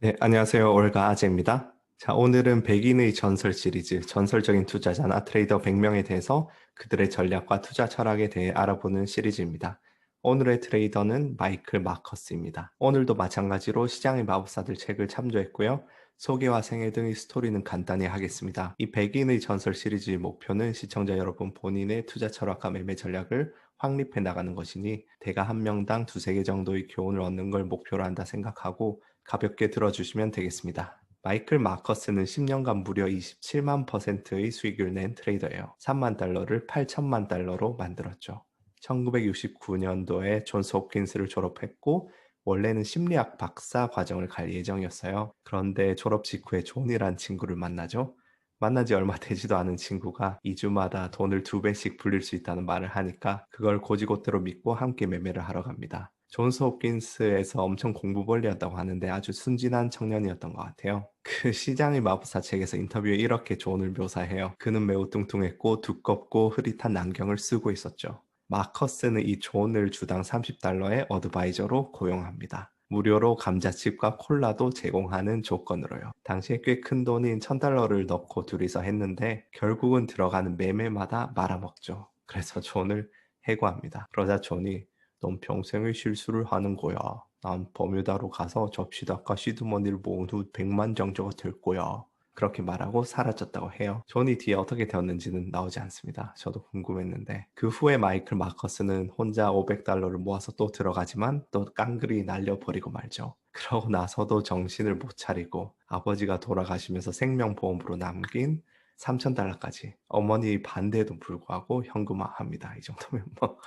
네, 안녕하세요. 올가 아재입니다. 자, 오늘은 백인의 전설 시리즈, 전설적인 투자자나 트레이더 100명에 대해서 그들의 전략과 투자 철학에 대해 알아보는 시리즈입니다. 오늘의 트레이더는 마이클 마커스입니다. 오늘도 마찬가지로 시장의 마법사들 책을 참조했고요. 소개와 생애 등의 스토리는 간단히 하겠습니다. 이 백인의 전설 시리즈의 목표는 시청자 여러분 본인의 투자 철학과 매매 전략을 확립해 나가는 것이니 대가 한 명당 두세 개 정도의 교훈을 얻는 걸 목표로 한다 생각하고 가볍게 들어주시면 되겠습니다. 마이클 마커스는 10년간 무려 27만 퍼센트의 수익을 낸 트레이더예요. 3만 달러를 8천만 달러로 만들었죠. 1969년도에 존스 홉킨스를 졸업했고 원래는 심리학 박사 과정을 갈 예정이었어요. 그런데 졸업 직후에 존이란 친구를 만나죠. 만난 지 얼마 되지도 않은 친구가 2주마다 돈을 2배씩 불릴 수 있다는 말을 하니까 그걸 고지고대로 믿고 함께 매매를 하러 갑니다. 존스 홉킨스에서 엄청 공부벌이었다고 하는데 아주 순진한 청년이었던 것 같아요. 그 시장의 마법사 책에서 인터뷰에 이렇게 존을 묘사해요. 그는 매우 뚱뚱했고 두껍고 흐릿한 안경을 쓰고 있었죠. 마커스는 이 존을 주당 30달러의 어드바이저로 고용합니다. 무료로 감자칩과 콜라도 제공하는 조건으로요. 당시에 꽤 큰 돈인 1000달러를 넣고 둘이서 했는데 결국은 들어가는 매매마다 말아먹죠. 그래서 존을 해고합니다. 그러자 존이 넌 평생의 실수를 하는 거야. 난 버뮤다로 가서 접시다과 시드머니를 모은 후 100만 장자가 될 거야. 그렇게 말하고 사라졌다고 해요. 존이 뒤에 어떻게 되었는지는 나오지 않습니다. 저도 궁금했는데. 그 후에 마이클 마커스는 혼자 500달러를 모아서 또 들어가지만 또 깡그리 날려버리고 말죠. 그러고 나서도 정신을 못 차리고 아버지가 돌아가시면서 생명보험으로 남긴 3000달러까지 어머니의 반대에도 불구하고 현금화합니다. 이 정도면 뭐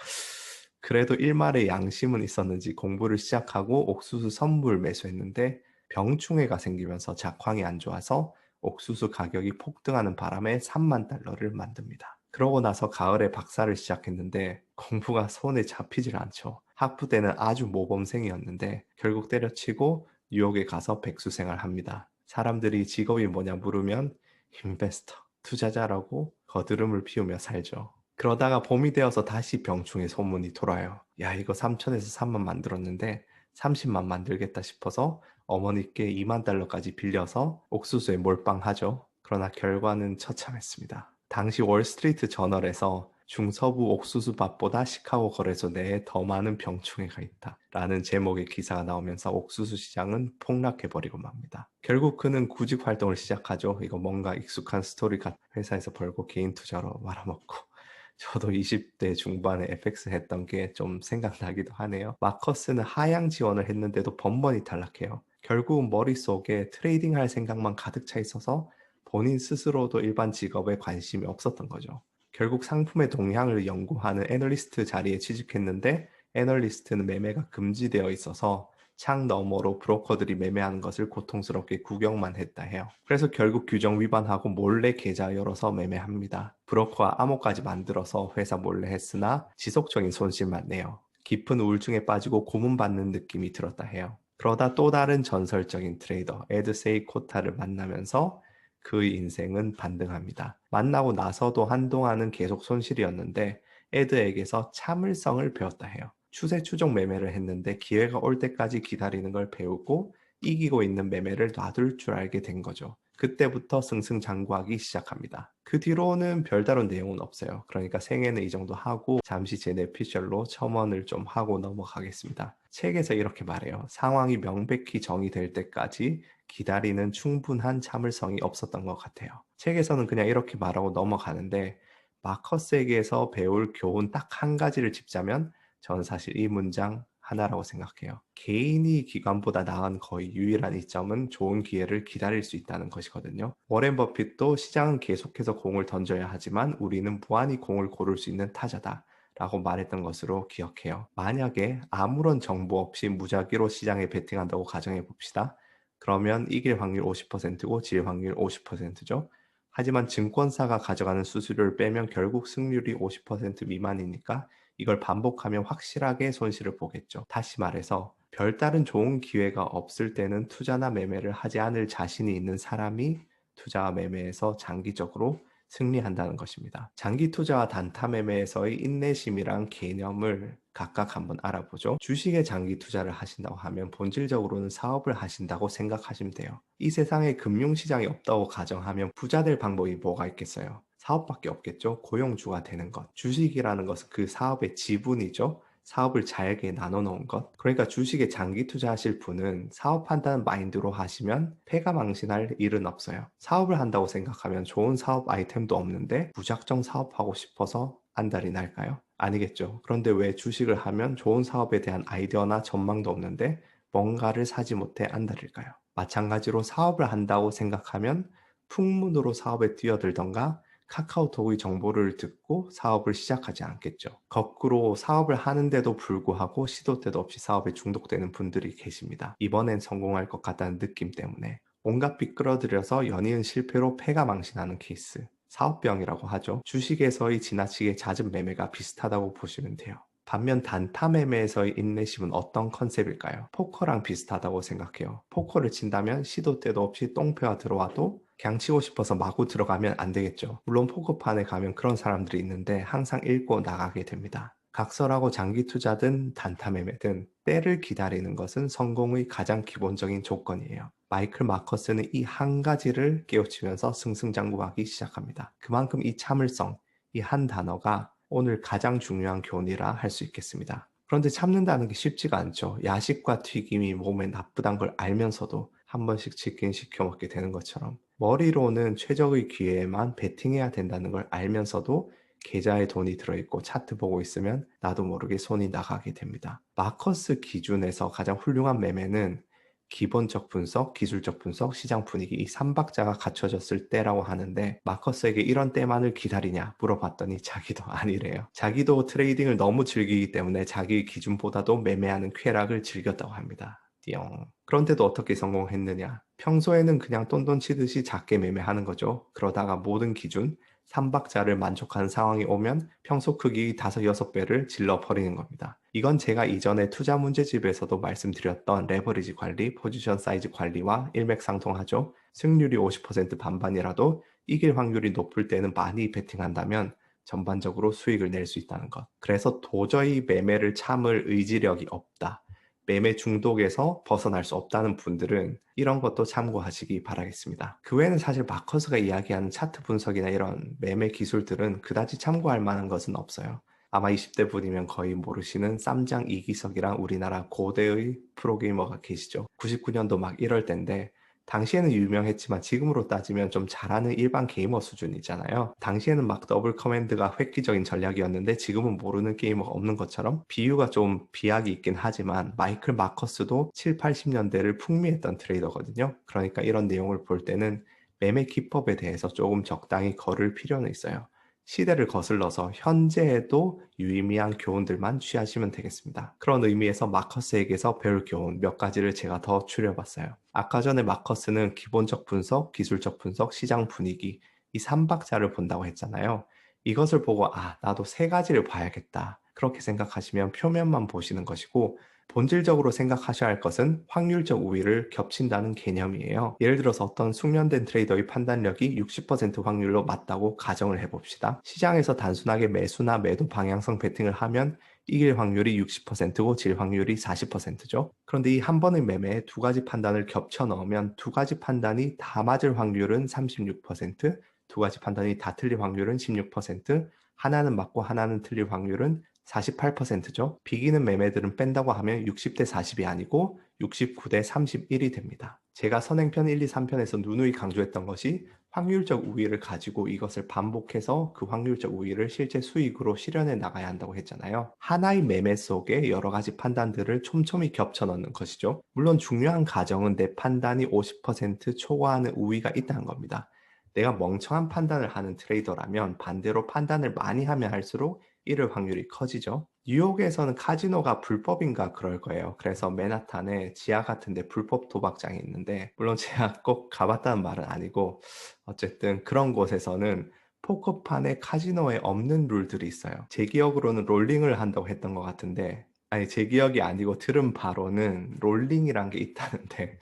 그래도 일말의 양심은 있었는지 공부를 시작하고 옥수수 선물 매수했는데 병충해가 생기면서 작황이 안 좋아서 옥수수 가격이 폭등하는 바람에 3만 달러를 만듭니다. 그러고 나서 가을에 박사를 시작했는데 공부가 손에 잡히질 않죠. 학부 때는 아주 모범생이었는데 결국 때려치고 뉴욕에 가서 백수 생활합니다. 사람들이 직업이 뭐냐 물으면 인베스터, 투자자라고 거드름을 피우며 살죠. 그러다가 봄이 되어서 다시 병충해 소문이 돌아요. 야, 이거 3천에서 3만 만들었는데 30만 만들겠다 싶어서 어머니께 2만 달러까지 빌려서 옥수수에 몰빵하죠. 그러나 결과는 처참했습니다. 당시 월스트리트 저널에서 중서부 옥수수밭보다 시카고 거래소 내에 더 많은 병충해가 있다 라는 제목의 기사가 나오면서 옥수수 시장은 폭락해버리고 맙니다. 결국 그는 구직 활동을 시작하죠. 이거 뭔가 익숙한 스토리 같 회사에서 벌고 개인 투자로 말아먹고 저도 20대 중반에 FX 했던 게 좀 생각나기도 하네요. 마커스는 하향 지원을 했는데도 번번이 탈락해요. 결국은 머릿속에 트레이딩 할 생각만 가득 차 있어서 본인 스스로도 일반 직업에 관심이 없었던 거죠. 결국 상품의 동향을 연구하는 애널리스트 자리에 취직했는데 애널리스트는 매매가 금지되어 있어서 창 너머로 브로커들이 매매하는 것을 고통스럽게 구경만 했다 해요. 그래서 결국 규정 위반하고 몰래 계좌 열어서 매매합니다. 브로커와 암호까지 만들어서 회사 몰래 했으나 지속적인 손실만 내요. 깊은 우울증에 빠지고 고문받는 느낌이 들었다 해요. 그러다 또 다른 전설적인 트레이더 에드 세이코타를 만나면서 그의 인생은 반등합니다. 만나고 나서도 한동안은 계속 손실이었는데 에드에게서 참을성을 배웠다 해요. 추세 추종 매매를 했는데 기회가 올 때까지 기다리는 걸 배우고 이기고 있는 매매를 놔둘 줄 알게 된 거죠. 그때부터 승승장구하기 시작합니다. 그 뒤로는 별다른 내용은 없어요. 그러니까 생애는 이 정도 하고 잠시 제 내피셜로 첨언을 좀 하고 넘어가겠습니다. 책에서 이렇게 말해요. 상황이 명백히 정의될 때까지 기다리는 충분한 참을성이 없었던 것 같아요. 책에서는 그냥 이렇게 말하고 넘어가는데 마커스에게서 배울 교훈 딱 한 가지를 짚자면 저는 사실 이 문장 하나라고 생각해요. 개인이 기관보다 나은 거의 유일한 이점은 좋은 기회를 기다릴 수 있다는 것이거든요. 워렌 버핏도 시장은 계속해서 공을 던져야 하지만 우리는 무한히 공을 고를 수 있는 타자다. 라고 말했던 것으로 기억해요. 만약에 아무런 정보 없이 무작위로 시장에 베팅한다고 가정해 봅시다. 그러면 이길 확률 50%고 질 확률 50%죠. 하지만 증권사가 가져가는 수수료를 빼면 결국 승률이 50% 미만이니까 이걸 반복하면 확실하게 손실을 보겠죠. 다시 말해서 별다른 좋은 기회가 없을 때는 투자나 매매를 하지 않을 자신이 있는 사람이 투자와 매매에서 장기적으로 승리한다는 것입니다. 장기 투자와 단타 매매에서의 인내심이란 개념을 각각 한번 알아보죠. 주식에 장기 투자를 하신다고 하면 본질적으로는 사업을 하신다고 생각하시면 돼요. 이 세상에 금융시장이 없다고 가정하면 부자 될 방법이 뭐가 있겠어요? 사업밖에 없겠죠. 고용주가 되는 것. 주식이라는 것은 그 사업의 지분이죠. 사업을 잘게 나눠 놓은 것. 그러니까 주식에 장기 투자하실 분은 사업한다는 마인드로 하시면 패가망신할 일은 없어요. 사업을 한다고 생각하면 좋은 사업 아이템도 없는데 무작정 사업하고 싶어서 안달이 날까요? 아니겠죠. 그런데 왜 주식을 하면 좋은 사업에 대한 아이디어나 전망도 없는데 뭔가를 사지 못해 안달일까요? 마찬가지로 사업을 한다고 생각하면 풍문으로 사업에 뛰어들던가 카카오톡의 정보를 듣고 사업을 시작하지 않겠죠. 거꾸로 사업을 하는데도 불구하고 시도 때도 없이 사업에 중독되는 분들이 계십니다. 이번엔 성공할 것 같다는 느낌 때문에 온갖 빚 끌어들여서 연이은 실패로 패가 망신하는 케이스. 사업병이라고 하죠. 주식에서의 지나치게 잦은 매매가 비슷하다고 보시면 돼요. 반면 단타 매매에서의 인내심은 어떤 컨셉일까요? 포커랑 비슷하다고 생각해요. 포커를 친다면 시도 때도 없이 똥표가 들어와도 그냥 치고 싶어서 마구 들어가면 안 되겠죠. 물론 포커판에 가면 그런 사람들이 있는데 항상 읽고 나가게 됩니다. 각설하고 장기 투자든 단타 매매든 때를 기다리는 것은 성공의 가장 기본적인 조건이에요. 마이클 마커스는 이 한 가지를 깨우치면서 승승장구하기 시작합니다. 그만큼 이 참을성, 이 한 단어가 오늘 가장 중요한 교훈이라 할 수 있겠습니다. 그런데 참는다는 게 쉽지가 않죠. 야식과 튀김이 몸에 나쁘단 걸 알면서도 한 번씩 치킨 시켜 먹게 되는 것처럼 머리로는 최적의 기회에만 베팅해야 된다는 걸 알면서도 계좌에 돈이 들어있고 차트 보고 있으면 나도 모르게 손이 나가게 됩니다. 마커스 기준에서 가장 훌륭한 매매는 기본적 분석, 기술적 분석, 시장 분위기 이 3박자가 갖춰졌을 때라고 하는데 마커스에게 이런 때만을 기다리냐 물어봤더니 자기도 아니래요. 자기도 트레이딩을 너무 즐기기 때문에 자기 기준보다도 매매하는 쾌락을 즐겼다고 합니다. 띠용. 그런데도 어떻게 성공했느냐? 평소에는 그냥 똔똔 치듯이 작게 매매하는 거죠. 그러다가 모든 기준, 3박자를 만족하는 상황이 오면 평소 크기 5, 6배를 질러버리는 겁니다. 이건 제가 이전에 투자 문제집에서도 말씀드렸던 레버리지 관리, 포지션 사이즈 관리와 일맥상통하죠. 승률이 50% 반반이라도 이길 확률이 높을 때는 많이 베팅한다면 전반적으로 수익을 낼 수 있다는 것. 그래서 도저히 매매를 참을 의지력이 없다. 매매 중독에서 벗어날 수 없다는 분들은 이런 것도 참고하시기 바라겠습니다. 그 외에는 사실 마커스가 이야기하는 차트 분석이나 이런 매매 기술들은 그다지 참고할 만한 것은 없어요. 아마 20대 분이면 거의 모르시는 쌈장 이기석이랑 우리나라 고대의 프로게이머가 계시죠. 99년도 막 이럴 때인데 당시에는 유명했지만 지금으로 따지면 좀 잘하는 일반 게이머 수준이잖아요. 당시에는 막 더블 커맨드가 획기적인 전략이었는데 지금은 모르는 게이머가 없는 것처럼 비유가 좀 비약이 있긴 하지만 마이클 마커스도 7, 80년대를 풍미했던 트레이더거든요. 그러니까 이런 내용을 볼 때는 매매 기법에 대해서 조금 적당히 걸을 필요는 있어요. 시대를 거슬러서 현재에도 유의미한 교훈들만 취하시면 되겠습니다. 그런 의미에서 마커스에게서 배울 교훈 몇 가지를 제가 더 추려봤어요. 아까 전에 마커스는 기본적 분석, 기술적 분석, 시장 분위기 이 3박자를 본다고 했잖아요. 이것을 보고 나도 세 가지를 봐야겠다. 그렇게 생각하시면 표면만 보시는 것이고 본질적으로 생각하셔야 할 것은 확률적 우위를 겹친다는 개념이에요. 예를 들어서 어떤 숙련된 트레이더의 판단력이 60% 확률로 맞다고 가정을 해봅시다. 시장에서 단순하게 매수나 매도 방향성 베팅을 하면 이길 확률이 60%고 질 확률이 40%죠. 그런데 이 한 번의 매매에 두 가지 판단을 겹쳐 넣으면 두 가지 판단이 다 맞을 확률은 36%, 두 가지 판단이 다 틀릴 확률은 16%, 하나는 맞고 하나는 틀릴 확률은 48%죠. 비기는 매매들은 뺀다고 하면 60대 40이 아니고 69대 31이 됩니다. 제가 선행편 1, 2, 3편에서 누누이 강조했던 것이 확률적 우위를 가지고 이것을 반복해서 그 확률적 우위를 실제 수익으로 실현해 나가야 한다고 했잖아요. 하나의 매매 속에 여러 가지 판단들을 촘촘히 겹쳐 넣는 것이죠. 물론 중요한 가정은 내 판단이 50% 초과하는 우위가 있다는 겁니다. 내가 멍청한 판단을 하는 트레이더라면 반대로 판단을 많이 하면 할수록 잃을 확률이 커지죠. 뉴욕에서는 카지노가 불법인가 그럴 거예요. 그래서 맨하탄에 지하 같은 데 불법 도박장이 있는데 물론 제가 꼭 가봤다는 말은 아니고 어쨌든 그런 곳에서는 포커판에 카지노에 없는 룰들이 있어요. 제 기억으로는 롤링을 한다고 했던 것 같은데 아니 제 기억이 아니고 들은 바로는 롤링이란 게 있다는데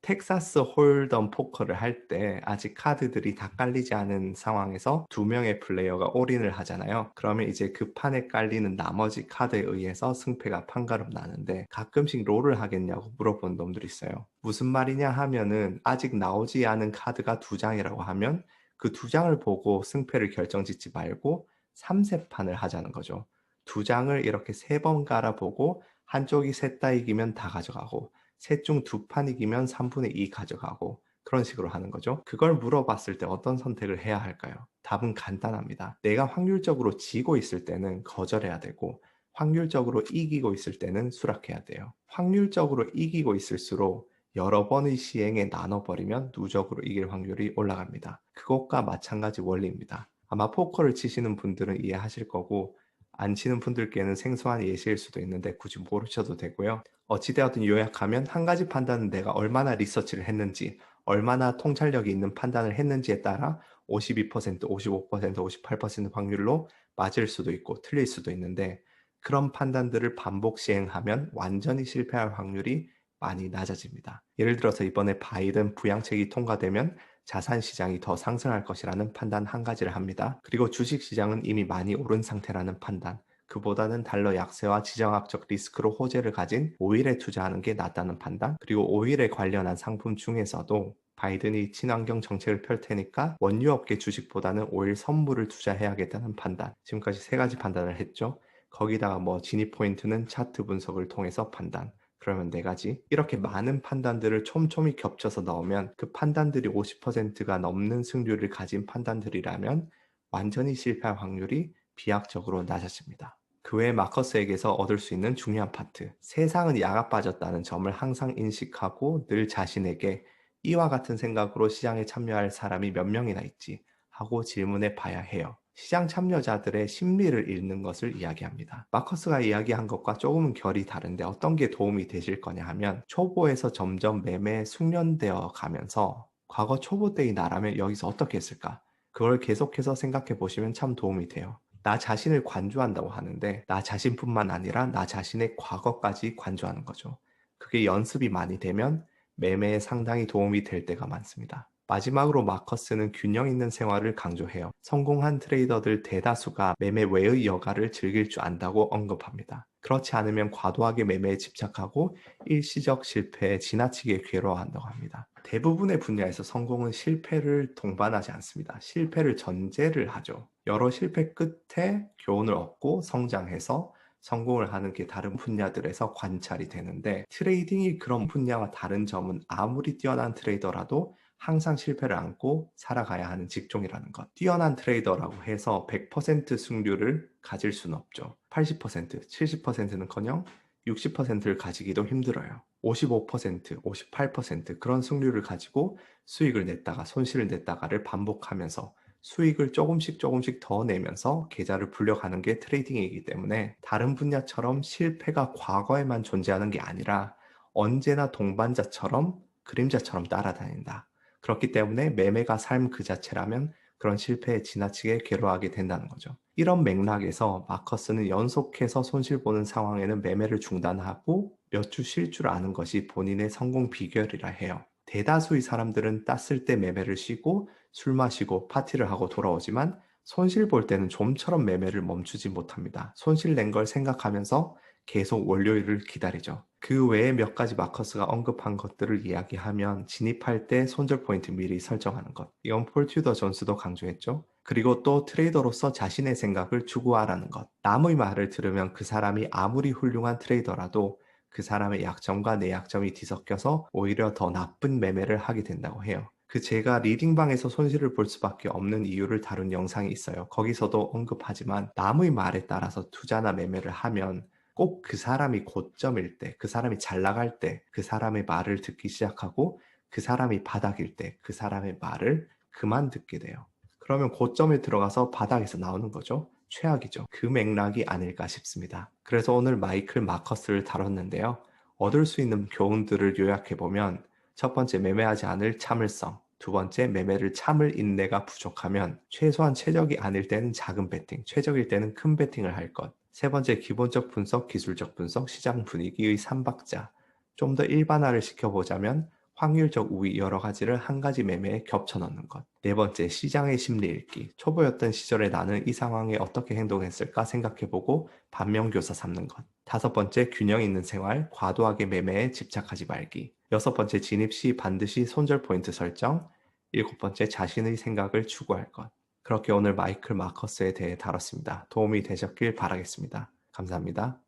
텍사스 홀덤 포커를 할 때 아직 카드들이 다 깔리지 않은 상황에서 두 명의 플레이어가 올인을 하잖아요. 그러면 이제 그 판에 깔리는 나머지 카드에 의해서 승패가 판가름 나는데 가끔씩 롤을 하겠냐고 물어보는 놈들이 있어요. 무슨 말이냐 하면은 아직 나오지 않은 카드가 두 장이라고 하면 그 두 장을 보고 승패를 결정짓지 말고 3세판을 하자는 거죠. 두 장을 이렇게 세 번 깔아보고 한쪽이 셋 다 이기면 다 가져가고 셋 중 두 판 이기면 3분의 2 가져가고 그런 식으로 하는 거죠. 그걸 물어봤을 때 어떤 선택을 해야 할까요? 답은 간단합니다. 내가 확률적으로 지고 있을 때는 거절해야 되고 확률적으로 이기고 있을 때는 수락해야 돼요. 확률적으로 이기고 있을수록 여러 번의 시행에 나눠버리면 누적으로 이길 확률이 올라갑니다. 그것과 마찬가지 원리입니다. 아마 포커를 치시는 분들은 이해하실 거고 안 치는 분들께는 생소한 예시일 수도 있는데 굳이 모르셔도 되고요. 어찌되었든 요약하면 한 가지 판단은 내가 얼마나 리서치를 했는지, 얼마나 통찰력이 있는 판단을 했는지에 따라 52%, 55%, 58% 확률로 맞을 수도 있고 틀릴 수도 있는데 그런 판단들을 반복 시행하면 완전히 실패할 확률이 많이 낮아집니다. 예를 들어서 이번에 바이든 부양책이 통과되면 자산 시장이 더 상승할 것이라는 판단 한 가지를 합니다. 그리고 주식 시장은 이미 많이 오른 상태라는 판단. 그보다는 달러 약세와 지정학적 리스크로 호재를 가진 오일에 투자하는 게 낫다는 판단, 그리고 오일에 관련한 상품 중에서도 바이든이 친환경 정책을 펼 테니까 원유업계 주식보다는 오일 선물을 투자해야겠다는 판단. 지금까지 세 가지 판단을 했죠. 거기다가 뭐 진입 포인트는 차트 분석을 통해서 판단. 그러면 네 가지. 이렇게 많은 판단들을 촘촘히 겹쳐서 넣으면 그 판단들이 50%가 넘는 승률을 가진 판단들이라면 완전히 실패할 확률이 비약적으로 낮아집니다. 그 외에 마커스에게서 얻을 수 있는 중요한 파트. 세상은 야가 빠졌다는 점을 항상 인식하고 늘 자신에게 이와 같은 생각으로 시장에 참여할 사람이 몇 명이나 있지 하고 질문해 봐야 해요. 시장 참여자들의 심리를 읽는 것을 이야기합니다. 마커스가 이야기한 것과 조금은 결이 다른데 어떤 게 도움이 되실 거냐 하면 초보에서 점점 매매에 숙련되어 가면서 과거 초보 때의 나라면 여기서 어떻게 했을까? 그걸 계속해서 생각해 보시면 참 도움이 돼요. 나 자신을 관주한다고 하는데 나 자신뿐만 아니라 나 자신의 과거까지 관주하는 거죠. 그게 연습이 많이 되면 매매에 상당히 도움이 될 때가 많습니다. 마지막으로 마커스는 균형 있는 생활을 강조해요. 성공한 트레이더들 대다수가 매매 외의 여가를 즐길 줄 안다고 언급합니다. 그렇지 않으면 과도하게 매매에 집착하고 일시적 실패에 지나치게 괴로워한다고 합니다. 대부분의 분야에서 성공은 실패를 동반하지 않습니다. 실패를 전제를 하죠. 여러 실패 끝에 교훈을 얻고 성장해서 성공을 하는 게 다른 분야들에서 관찰이 되는데 트레이딩이 그런 분야와 다른 점은 아무리 뛰어난 트레이더라도 항상 실패를 안고 살아가야 하는 직종이라는 것. 뛰어난 트레이더라고 해서 100% 승률을 가질 수는 없죠. 80%, 70%는커녕 60%를 가지기도 힘들어요. 55%, 58% 그런 승률을 가지고 수익을 냈다가 손실을 냈다가를 반복하면서 수익을 조금씩 조금씩 더 내면서 계좌를 불려가는 게 트레이딩이기 때문에 다른 분야처럼 실패가 과거에만 존재하는 게 아니라 언제나 동반자처럼 그림자처럼 따라다닌다. 그렇기 때문에 매매가 삶 그 자체라면 그런 실패에 지나치게 괴로워하게 된다는 거죠. 이런 맥락에서 마커스는 연속해서 손실 보는 상황에는 매매를 중단하고 몇 주 쉴 줄 아는 것이 본인의 성공 비결이라 해요. 대다수의 사람들은 땄을 때 매매를 쉬고 술 마시고 파티를 하고 돌아오지만 손실 볼 때는 좀처럼 매매를 멈추지 못합니다. 손실 낸 걸 생각하면서 계속 월요일을 기다리죠. 그 외에 몇 가지 마커스가 언급한 것들을 이야기하면 진입할 때 손절 포인트 미리 설정하는 것. 이건 폴 튜더 존스도 강조했죠. 그리고 또 트레이더로서 자신의 생각을 추구하라는 것. 남의 말을 들으면 그 사람이 아무리 훌륭한 트레이더라도 그 사람의 약점과 내 약점이 뒤섞여서 오히려 더 나쁜 매매를 하게 된다고 해요. 제가 리딩방에서 손실을 볼 수밖에 없는 이유를 다룬 영상이 있어요. 거기서도 언급하지만 남의 말에 따라서 투자나 매매를 하면 꼭 그 사람이 고점일 때, 그 사람이 잘 나갈 때, 그 사람의 말을 듣기 시작하고 그 사람이 바닥일 때, 그 사람의 말을 그만 듣게 돼요. 그러면 고점에 들어가서 바닥에서 나오는 거죠. 최악이죠. 그 맥락이 아닐까 싶습니다. 그래서 오늘 마이클 마커스를 다뤘는데요. 얻을 수 있는 교훈들을 요약해보면 첫 번째, 매매하지 않을 참을성. 두 번째, 매매를 참을 인내가 부족하면 최소한 최적이 아닐 때는 작은 베팅, 최적일 때는 큰 베팅을 할 것. 세 번째, 기본적 분석, 기술적 분석, 시장 분위기의 삼박자. 좀 더 일반화를 시켜보자면 확률적 우위 여러 가지를 한 가지 매매에 겹쳐 넣는 것. 네 번째, 시장의 심리 읽기. 초보였던 시절에 나는 이 상황에 어떻게 행동했을까 생각해보고 반면교사 삼는 것. 다섯 번째, 균형 있는 생활, 과도하게 매매에 집착하지 말기. 여섯 번째, 진입 시 반드시 손절 포인트 설정. 일곱 번째, 자신의 생각을 추구할 것. 그렇게 오늘 마이클 마커스에 대해 다뤘습니다. 도움이 되셨길 바라겠습니다. 감사합니다.